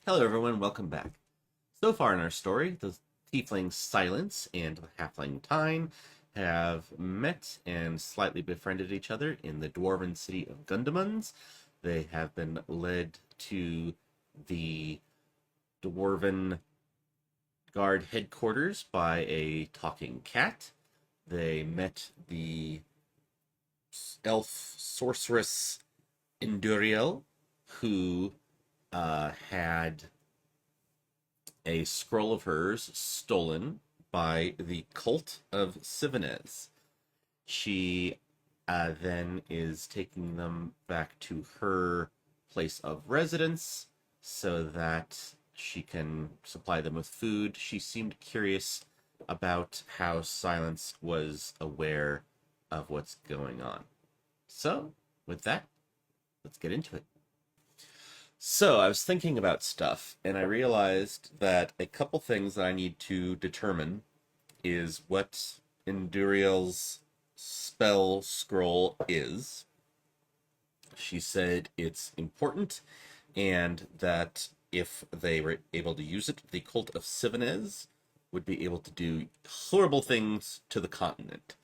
Hello everyone, welcome back. So far in our story, the tiefling Silence and the halfling Tyne have met and slightly befriended each other in the dwarven city of Gundamons. They have been led to the dwarven guard headquarters by a talking cat. They met the elf sorceress Induriel, who had a scroll of hers stolen by the cult of Sivanez. She then is taking them back to her place of residence so that she can supply them with food. She seemed curious about how Silence was aware of what's going on. So, with that, let's get into it. So I was thinking about stuff, and I realized that a couple things that I need to determine is what Induriel's spell scroll is. She said it's important, and that if they were able to use it, the cult of Sivanez would be able to do horrible things to the continent.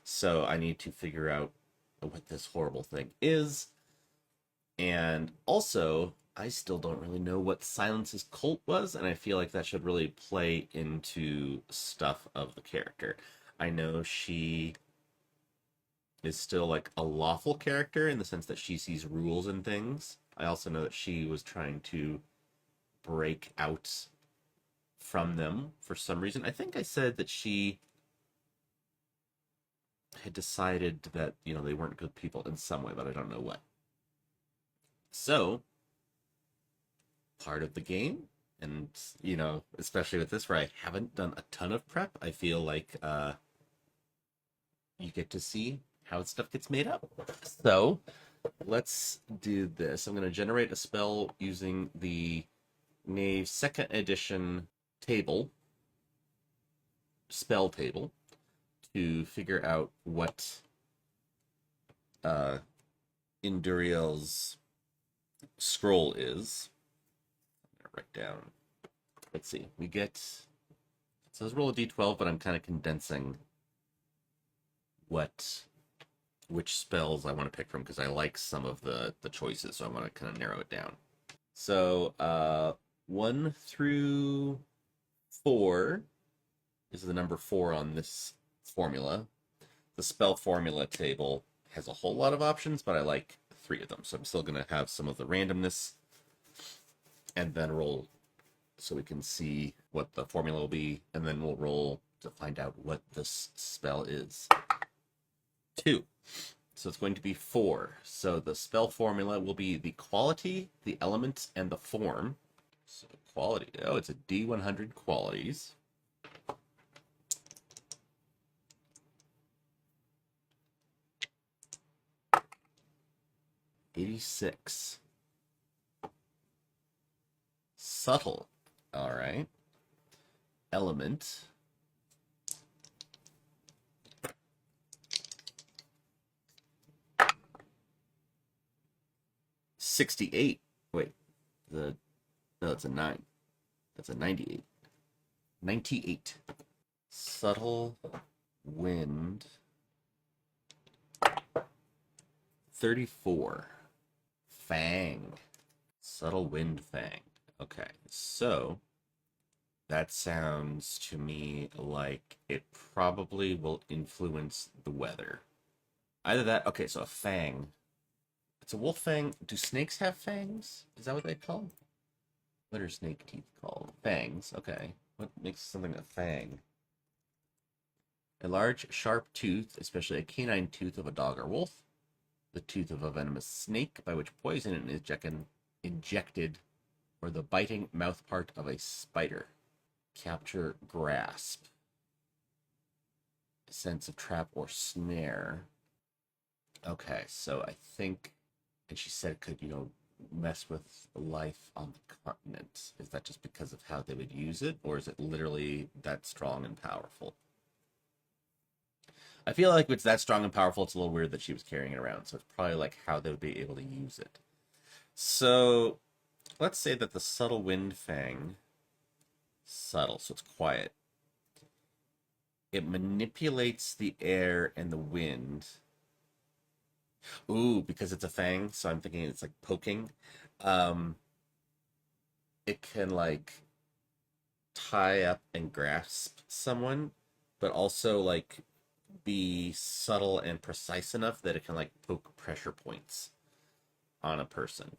So I need to figure out what this horrible thing is. And also, I still don't really know what Silence's cult was, and I feel like that should really play into stuff of the character. I know she is still like a lawful character in the sense that she sees rules and things. I also know that she was trying to break out from them for some reason. I think I said that she had decided that, they weren't good people in some way, but I don't know what. So, part of the game, and especially with this where I haven't done a ton of prep, I feel like you get to see how stuff gets made up. So let's do this. I'm going to generate a spell using the Knave 2nd edition spell table, to figure out what Induriel's scroll is. Write down. Let's see. We get. It says roll a d12, but I'm kind of condensing which spells I want to pick from because I like some of the choices, so I want to kind of narrow it down. So 1 through 4 is the number 4 on this formula. The spell formula table has a whole lot of options, but I like 3 of them, so I'm still going to have some of the randomness and then roll so we can see what the formula will be, and then we'll roll to find out what this spell is. 2. So it's going to be 4. So the spell formula will be the quality, the element, and the form. So quality, it's a D100 qualities. $86. Subtle. All right. Element. $68. Wait. No, that's a 9. That's a 98. 98. Subtle wind. 34. Fang. Subtle wind fang. Okay, so that sounds to me like it probably will influence the weather. Either that, okay, so a fang. It's a wolf fang. Do snakes have fangs? Is that what they call them? What are snake teeth called? Fangs, okay. What makes something a fang? A large, sharp tooth, especially a canine tooth of a dog or wolf. The tooth of a venomous snake, by which poison is injected, or the biting mouth part of a spider. Capture, grasp. Sense of trap or snare. Okay, so I think, and she said it could, mess with life on the continent. Is that just because of how they would use it, or is it literally that strong and powerful? I feel like if it's that strong and powerful, it's a little weird that she was carrying it around, so it's probably like how they would be able to use it. So let's say that the subtle wind fang, subtle, so it's quiet, it manipulates the air and the wind. Ooh, because it's a fang, so I'm thinking it's like poking. Um, it can like tie up and grasp someone, but also like be subtle and precise enough that it can like poke pressure points on a person,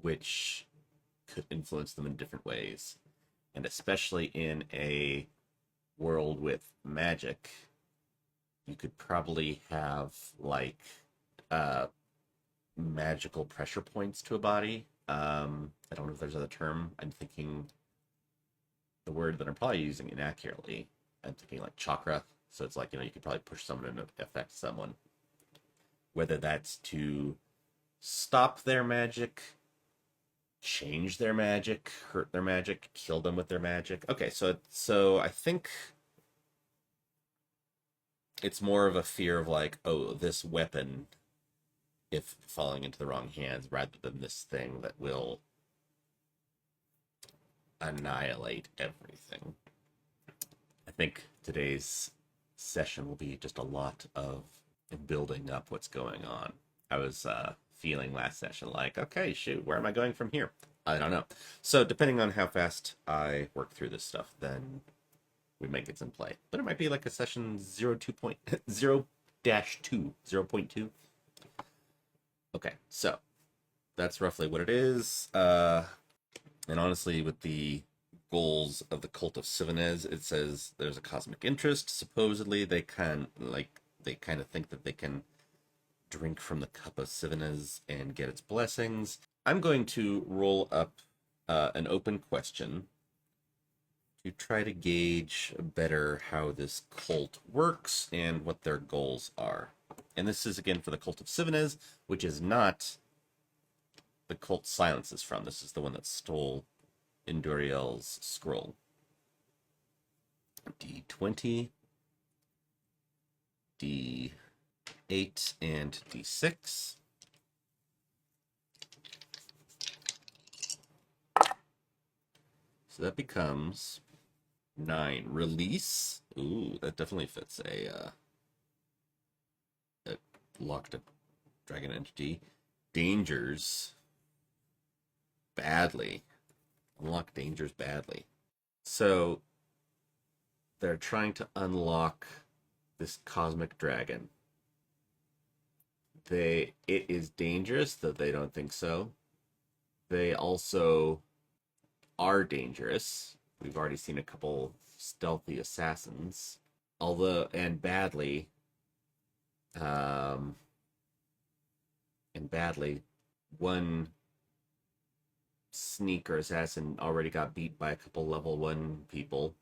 which could influence them in different ways. And especially in a world with magic, you could probably have like uh magical pressure points to a body. I don't know if there's another term. I'm thinking the word that I'm probably using inaccurately. I'm thinking like chakra. So it's like, you could probably push someone and affect someone. Whether that's to stop their magic, change their magic, hurt their magic, kill them with their magic. Okay, so I think it's more of a fear of like, oh, this weapon, if falling into the wrong hands, rather than this thing that will annihilate everything. I think today's session will be just a lot of building up what's going on. I was feeling last session like, okay, shoot, where am I going from here? I don't know. So depending on how fast I work through this stuff, then we might get some play. But it might be like a session 0.2. Okay, so that's roughly what it is. And honestly, with the goals of the Cult of Sivonez, it says there's a cosmic interest. Supposedly, they kind of think that they can drink from the cup of Sivonez and get its blessings. I'm going to roll up an open question to try to gauge better how this cult works and what their goals are. And this is again for the Cult of Sivonez, which is not the cult Silence is from. This is the one that stole Induriel's scroll. D20, D8, and D6. So that becomes 9. Release. Ooh, that definitely fits a locked up dragon entity. Dangers. Badly. Unlock dangers badly. So they're trying to unlock this cosmic dragon. It is dangerous, though they don't think so. They also are dangerous. We've already seen a couple stealthy assassins. And badly, one sneaker assassin already got beat by a couple level 1 people.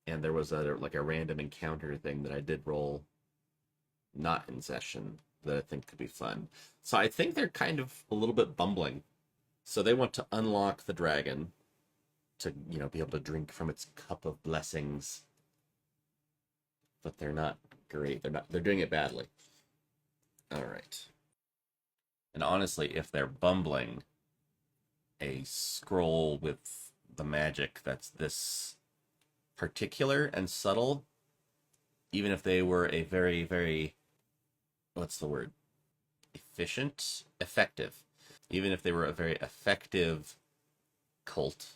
And there was a random encounter thing that I did roll not in session that I think could be fun. So I think they're kind of a little bit bumbling. So they want to unlock the dragon to, be able to drink from its cup of blessings. But they're not great. They're doing it badly. All right. And honestly, if they're bumbling, a scroll with the magic that's this particular and subtle, even if they were a very, very, what's the word? Effective. Even if they were a very effective cult,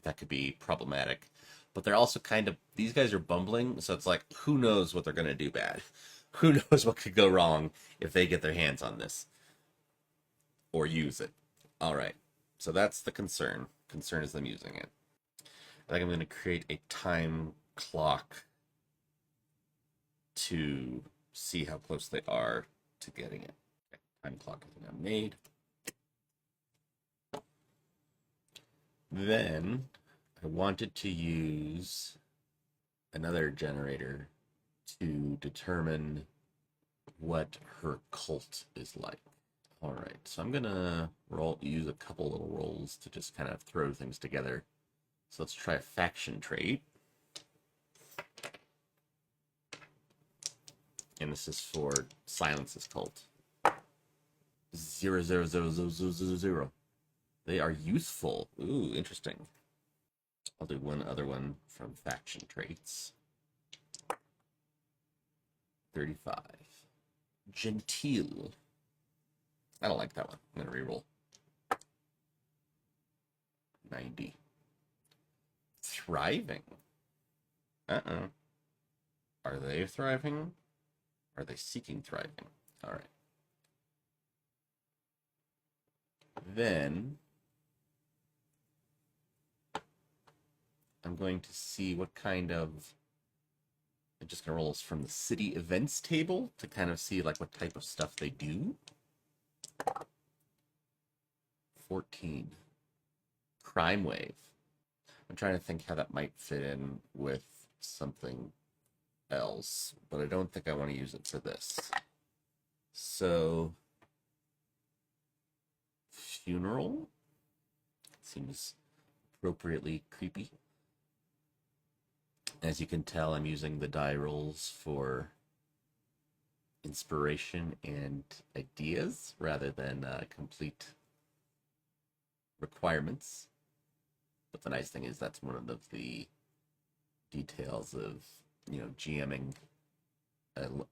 that could be problematic. But they're also these guys are bumbling, so it's like, who knows what they're going to do bad? Who knows what could go wrong if they get their hands on this? Or use it. All right. So that's the concern. Concern is them using it. I think I'm going to create a time clock to see how close they are to getting it. Okay, time clock is now made. Then I wanted to use another generator to determine what her cult is like. All right, so I'm gonna use a couple little rolls to just kind of throw things together. So let's try a faction trait. And this is for Silence's cult. 00000. They are useful. Ooh, interesting. I'll do one other one from faction traits. 35. Genteel. I don't like that one. I'm going to reroll. 90. Thriving. Uh-oh. Are they thriving? Are they seeking thriving? All right. Then I'm going to see what kind of... I'm just going to roll this from the city events table to kind of see like what type of stuff they do. 14. Crime wave. I'm trying to think how that might fit in with something else, but I don't think I want to use it for this. So, funeral seems appropriately creepy. As you can tell, I'm using the die rolls for inspiration and ideas rather than complete requirements. But the nice thing is that's one of the details of, you know, GMing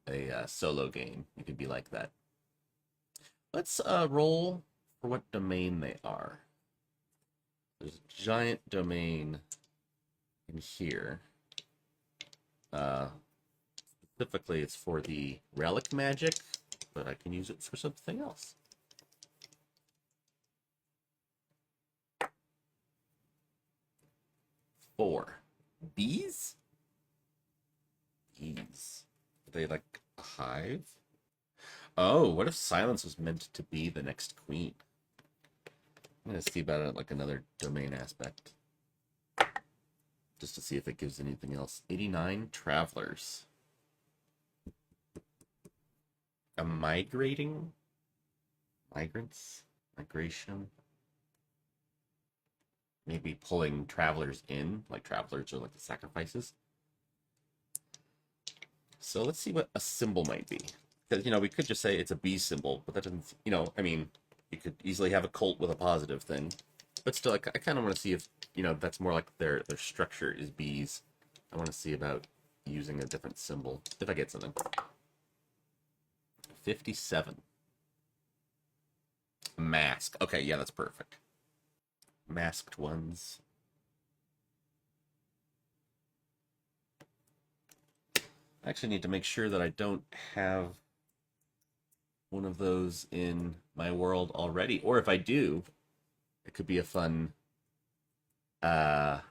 a solo game. You could be like that. Let's roll for what domain they are. There's a giant domain in here. Specifically, it's for the relic magic, but I can use it for something else. Four. Bees? Bees. Are they like a hive? Oh, what if Silence was meant to be the next queen? I'm going to see about it like another domain aspect. Just to see if it gives anything else. 89 Travelers. A migrating? Migrants? Migration? Maybe pulling travelers in, like travelers are like the sacrifices. So let's see what a symbol might be. Because, you know, we could just say it's a bee symbol, but that doesn't, you know, I mean, you could easily have a cult with a positive thing. But still, I kind of want to see if, you know, that's more like their structure is bees. I want to see about using a different symbol, if I get something. 57. Mask. Okay, yeah, that's perfect. Masked ones. I actually need to make sure that I don't have one of those in my world already. Or if I do, it could be a fun tie-in.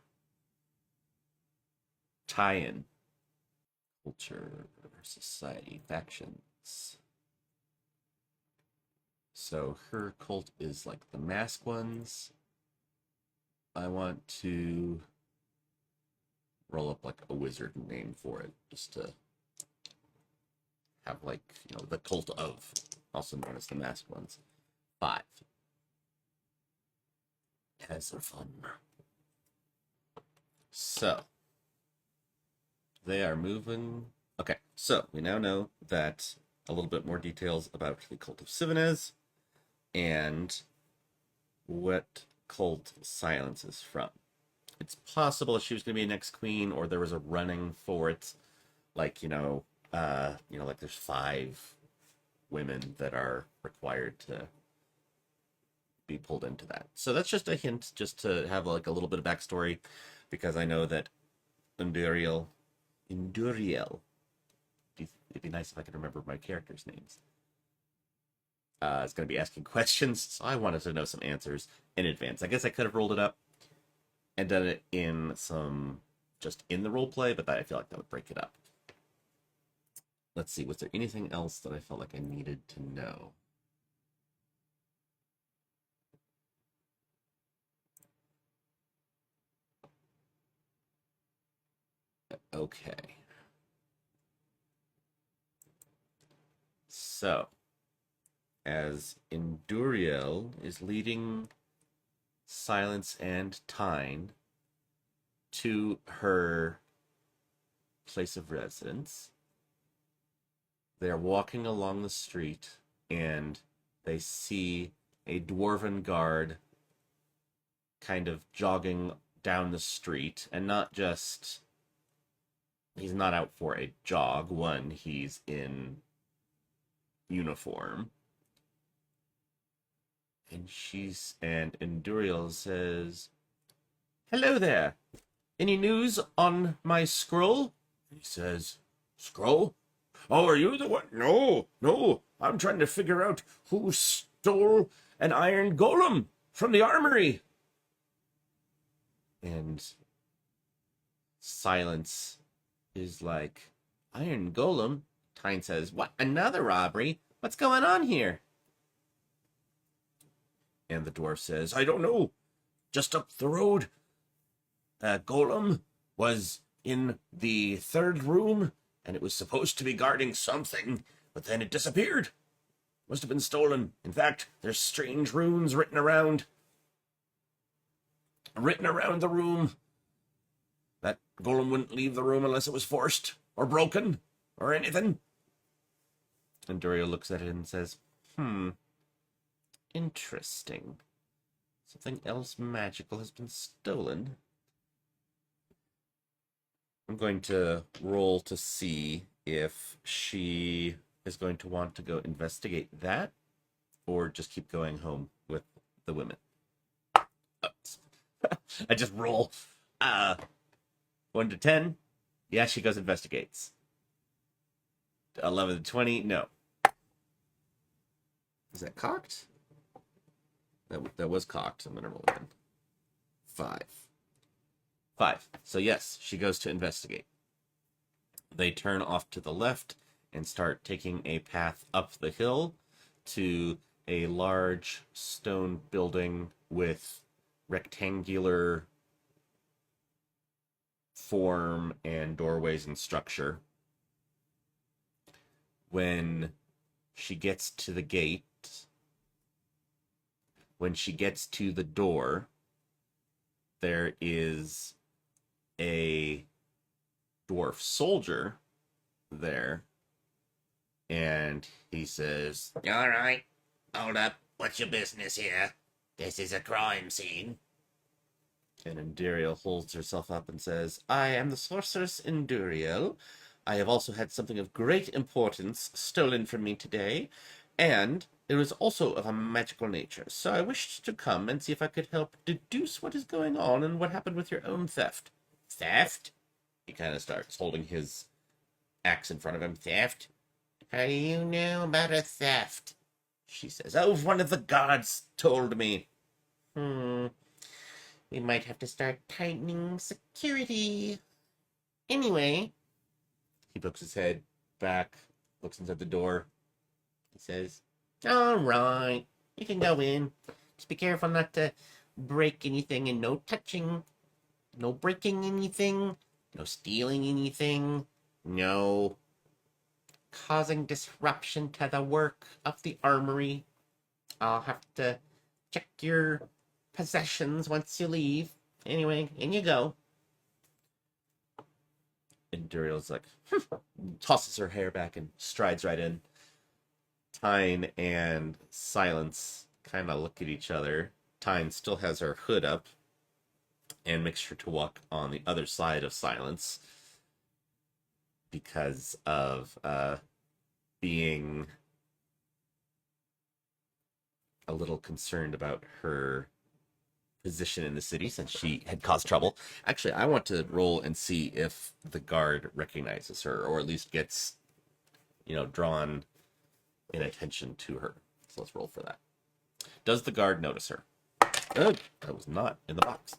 Culture, society, factions. So her cult is like the mask ones. I want to roll up like a wizard name for it, just to have like, you know, the cult of, also known as the masked ones. 5. As are fun. So they are moving. Okay, so we now know that a little bit more details about the cult of Sivanez and what cult Silence is from. It's possible she was going to be next queen, or there was a running for it. Like, like there's 5 women that are required to be pulled into that. So that's just a hint, just to have like a little bit of backstory, because I know that Induriel, it'd be nice if I could remember my characters' names. Is going to be asking questions, so I wanted to know some answers in advance. I guess I could have rolled it up and done it in just in the role play, but I feel like that would break it up. Let's see, was there anything else that I felt like I needed to know? Okay. So, as Induriel is leading Silence and Tyne to her place of residence, they are walking along the street, and they see a dwarven guard kind of jogging down the street, and not just, he's not out for a jog. One, he's in uniform. And Enduriel says, "Hello there. Any news on my scroll?" And he says, "Scroll? Oh, are you the one?" No. I'm trying to figure out who stole an iron golem from the armory." And Silence is like, "Iron golem?" Tyne says, "What? Another robbery? What's going on here?" And the dwarf says, "I don't know. Just up the road, a golem was in the third room, and it was supposed to be guarding something, but then it disappeared. Must have been stolen. In fact, there's strange runes written around the room. That golem wouldn't leave the room unless it was forced, or broken, or anything." And Duriel looks at it and says, "Interesting. Something else magical has been stolen." I'm going to roll to see if she is going to want to go investigate that, or just keep going home with the women. I just roll 1 to 10. Yeah, she goes investigates. 11 to 20. No. Is that cocked? That was cocked. I'm gonna roll again. 5. So yes, she goes to investigate. They turn off to the left and start taking a path up the hill to a large stone building with rectangular form and doorways and structure. When she gets to the gate, when she gets to the door, there is a dwarf soldier there, and he says, "All right, hold up. What's your business here? This is a crime scene." And Enduriel holds herself up and says, "I am the sorceress Enduriel. I have also had something of great importance stolen from me today, and it was also of a magical nature. So I wished to come and see if I could help deduce what is going on and what happened with your own theft." "Theft?" He kind of starts holding his axe in front of him. "Theft? How do you know about a theft?" She says, "Oh, one of the guards told me." We might have to start tightening security. Anyway, He pokes his head back, looks inside the door. he says, "All right, you can go in. Just be careful not to break anything, and no touching, no breaking anything, no stealing anything, no causing disruption to the work of the armory. I'll have to check your possessions once you leave. Anyway, in you go." And Duriel's like, tosses her hair back and strides right in. Tyne and Silence kind of look at each other. Tyne still has her hood up and makes sure to walk on the other side of Silence because of being a little concerned about her position in the city since she had caused trouble. Actually, I want to roll and see if the guard recognizes her, or at least gets, drawn in attention to her. So let's roll for that. Does the guard notice her? Oh, that was not in the box.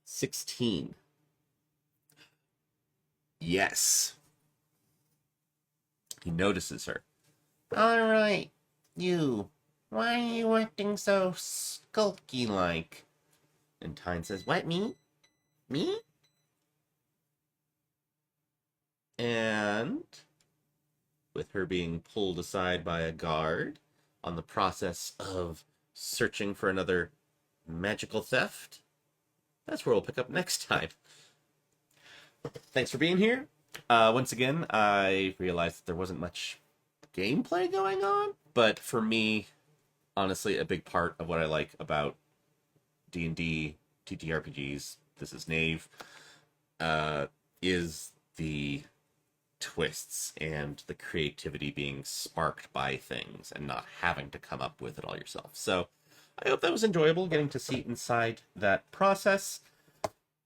16. Yes. He notices her. "All right, you. Why are you acting so skulky-like?" And Tyne says, "What, me? Me?" and with her being pulled aside by a guard on the process of searching for another magical theft, that's where we'll pick up next time. Thanks for being here. Once again, I realized that there wasn't much gameplay going on, But for me, honestly, a big part of what I like about D&D, TTRPGs, this is Knave, is the twists and the creativity being sparked by things and not having to come up with it all yourself. So I hope that was enjoyable getting to see inside that process.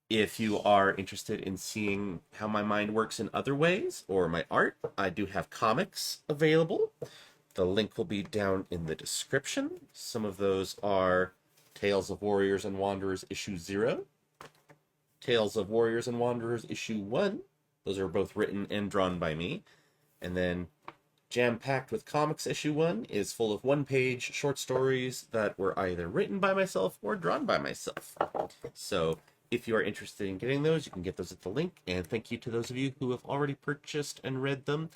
If you are interested in seeing how my mind works in other ways or my art, I do have comics available. The link will be down in the description. Some of those are Tales of Warriors and Wanderers issue 0, Tales of Warriors and Wanderers issue 1. Those are both written and drawn by me. And then jam-packed with comics issue 1 is full of one-page short stories that were either written by myself or drawn by myself. So if you are interested in getting those, you can get those at the link. And thank you to those of you who have already purchased and read them.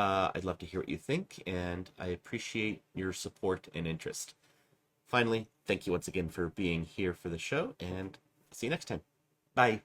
I'd love to hear what you think, and I appreciate your support and interest. Finally, thank you once again for being here for the show, and see you next time. Bye.